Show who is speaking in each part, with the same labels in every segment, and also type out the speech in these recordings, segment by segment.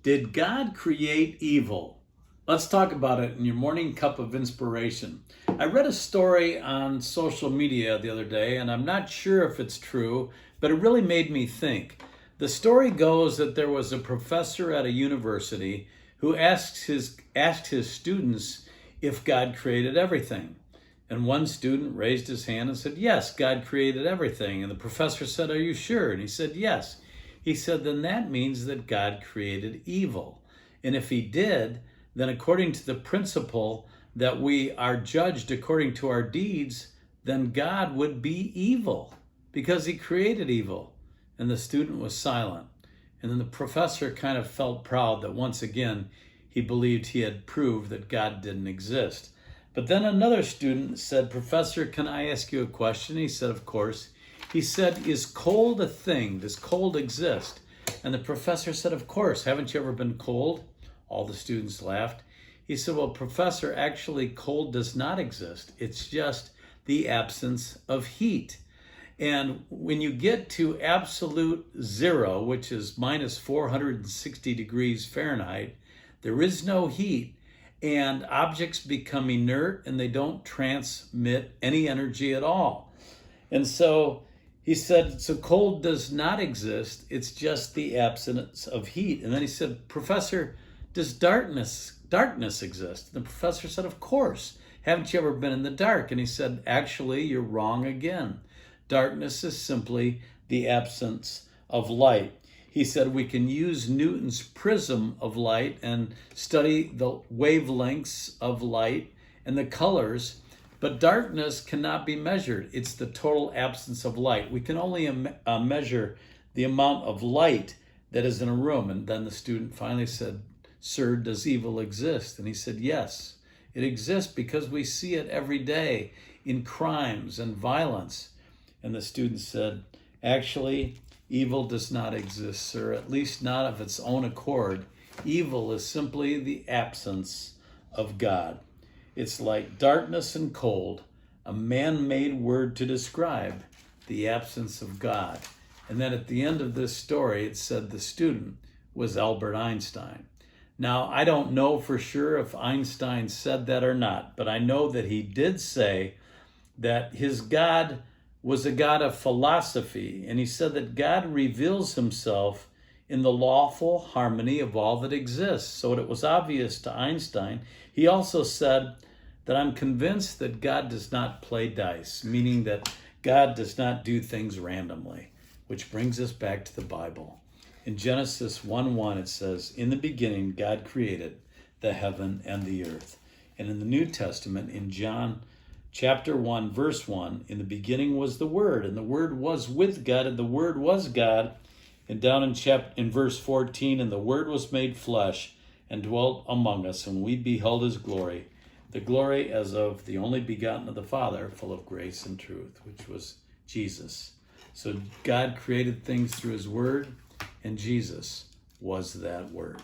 Speaker 1: Did God create evil? Let's talk about it in your morning cup of inspiration. I read a story on social media the other day, and I'm not sure if it's true, but it really made me think. The story goes that there was a professor at a university who asked his students if God created everything. And one student raised his hand and said, "Yes, God created everything." And the professor said, "Are you sure?" And he said, "Yes." He said, "Then that means that God created evil. And if he did, then according to the principle that we are judged according to our deeds, then God would be evil because he created evil." And the student was silent. And then the professor kind of felt proud that once again he believed he had proved that God didn't exist. But then another student said, "Professor, can I ask you a question?" He said, "Of course." He said, "Is cold a thing? Does cold exist?" And the professor said, "Of course. Haven't you ever been cold?" All the students laughed. He said, "Well, professor, actually cold does not exist. It's just the absence of heat. And when you get to absolute zero, which is minus 460 degrees Fahrenheit, there is no heat, and objects become inert and they don't transmit any energy at all." And so he said, so cold does not exist. It's just the absence of heat. And then he said, "Professor, does darkness exist?" And the professor said, "Of course. Haven't you ever been in the dark?" And he said, "Actually, you're wrong again. Darkness is simply the absence of light." He said, "We can use Newton's prism of light and study the wavelengths of light and the colors, but darkness cannot be measured. It's the total absence of light. We can only measure the amount of light that is in a room." And then the student finally said, "Sir, does evil exist?" And he said, "Yes, it exists because we see it every day in crimes and violence." And the student said, "Actually, evil does not exist, sir, at least not of its own accord. Evil is simply the absence of God. It's like darkness and cold, a man-made word to describe the absence of God." And then at the end of this story, it said the student was Albert Einstein. Now, I don't know for sure if Einstein said that or not, but I know that he did say that his God was a God of philosophy, and he said that God reveals himself in the lawful harmony of all that exists. So it was obvious to Einstein. He also said that I'm convinced that God does not play dice, meaning that God does not do things randomly, which brings us back to the Bible. In Genesis 1:1, it says, "In the beginning, God created the heaven and the earth." And in the New Testament, in John chapter 1, verse 1, "In the beginning was the Word, and the Word was with God, and the Word was God." And down in verse 14, "And the Word was made flesh and dwelt among us, and we beheld his glory, the glory as of the only begotten of the Father, full of grace and truth," which was Jesus. So God created things through his Word, and Jesus was that Word.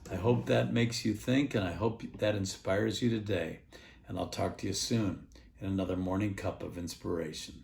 Speaker 1: I hope that makes you think, and I hope that inspires you today. And I'll talk to you soon in another morning cup of inspiration.